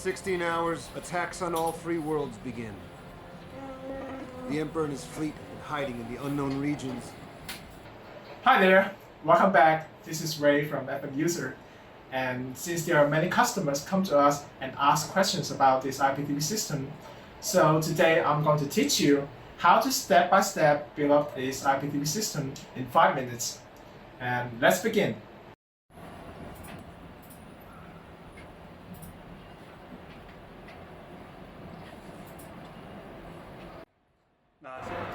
16 hours, attacks on all free worlds begin. The Emperor and his fleet have been hiding in the unknown regions. Hi there, welcome back. This is Ray from FM User. And since there are many customers come to us and ask questions about this IPTV system, so today I'm going to teach you how to step-by-step build up this IPTV system in 5 minutes. And let's begin.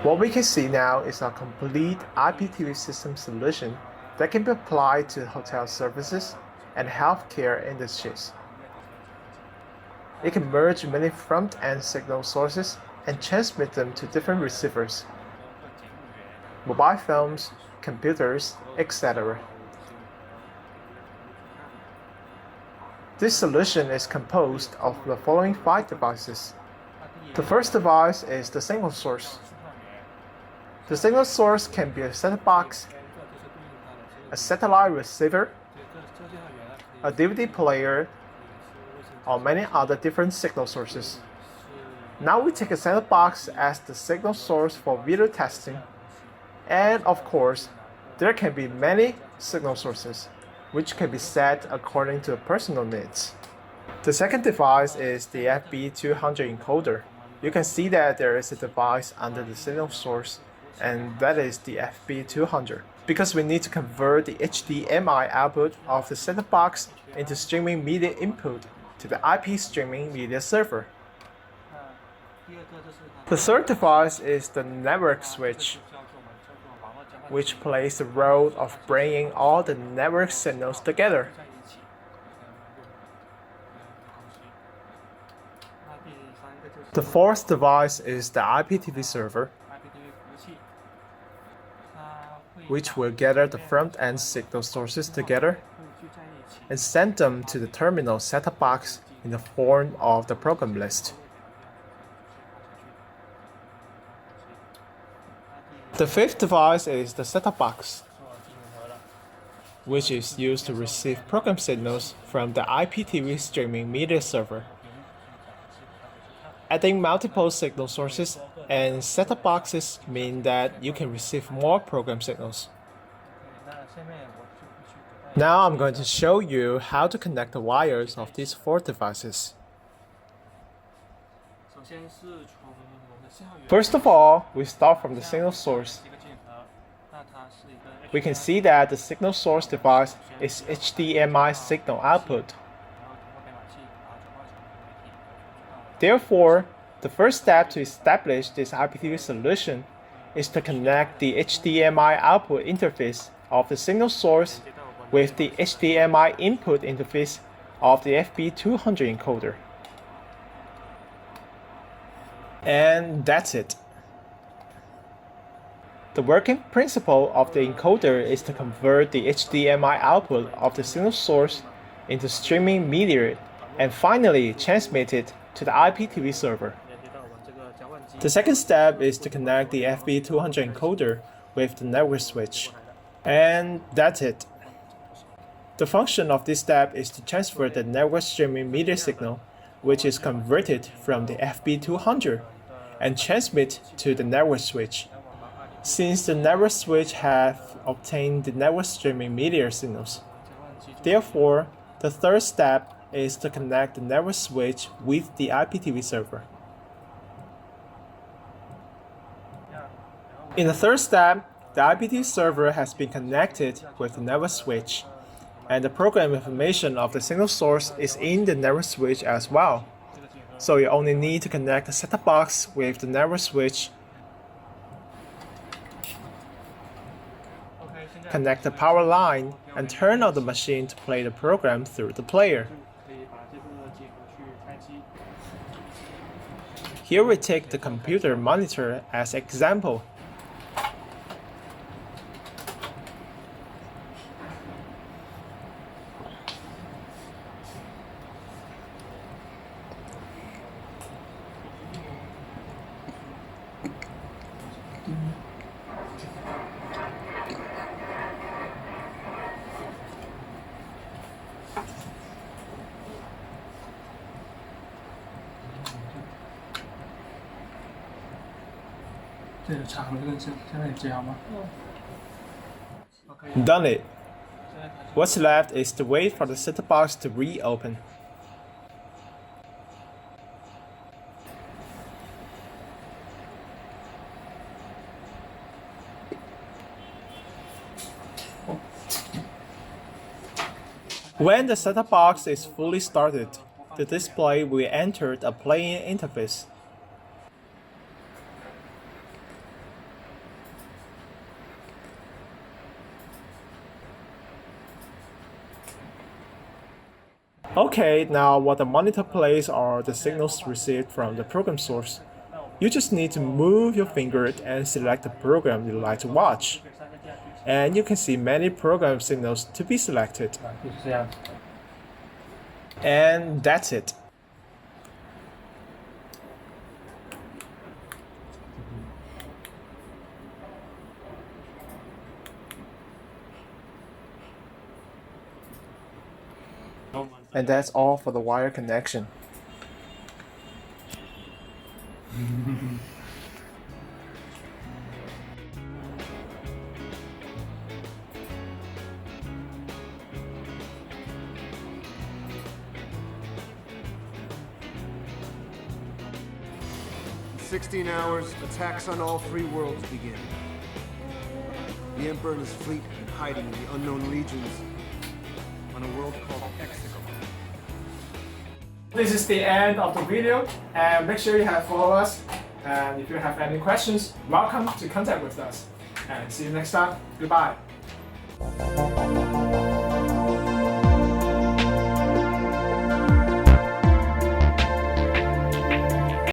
What we can see now is a complete IPTV system solution that can be applied to hotel services and healthcare industries. It can merge many front-end signal sources and transmit them to different receivers, mobile phones, computers, etc. This solution is composed of the following 5 devices. The first device is the signal source. The signal source can be a set-top box, a satellite receiver, a DVD player, or many other different signal sources. Now we take a set-top box as the signal source for video testing, and of course, there can be many signal sources, which can be set according to personal needs. The second device is the FB200 encoder. You can see that there is a device under the signal source, and that is the FB200. Because we need to convert the HDMI output of the set-top box into streaming media input to the IP streaming media server. The third device is the network switch, which plays the role of bringing all the network signals together. The fourth device is the IPTV server, which will gather the front-end signal sources together and send them to the terminal set-top box in the form of the program list. The fifth device is the set-top box, which is used to receive program signals from the IPTV streaming media server. Adding multiple signal sources and set-top boxes mean that you can receive more program signals. Now I'm going to show you how to connect the wires of these 4 devices. First of all, we start from the signal source. We can see that the signal source device is HDMI signal output. Therefore, the first step to establish this IPTV solution is to connect the HDMI output interface of the signal source with the HDMI input interface of the FB200 encoder. And that's it. The working principle of the encoder is to convert the HDMI output of the signal source into streaming media and finally transmit it to the IPTV server. The second step is to connect the FB200 encoder with the network switch. And that's it. The function of this step is to transfer the network streaming media signal, which is converted from the FB200, and transmit to the network switch. Since the network switch has obtained the network streaming media signals, therefore, the third step is to connect the network switch with the IPTV server. In the third step, the IPTV server has been connected with the network switch, and the program information of the signal source is in the network switch as well. So you only need to connect the set-top box with the network switch, connect the power line, and turn on the machine to play the program through the player. Here we take the computer monitor as example. 这个长的跟现在这样吗？ Done it. What's left is to wait for the set-top box to reopen. When the set-top box is fully started, the display will enter a playing interface. Okay, now what the monitor plays are the signals received from the program source. You just need to move your finger and select the program you'd like to watch. And you can see many program signals to be selected. 就是这样。 And that's it. And that's all for the wire connection. In 16 hours, attacks on all three worlds begin. The Emperor and his fleet have been hiding in the unknown regions on a world called Exegol. This is the end of the video, and make sure you have followed us. And if you have any questions, welcome to contact with us. And see you next time. Goodbye.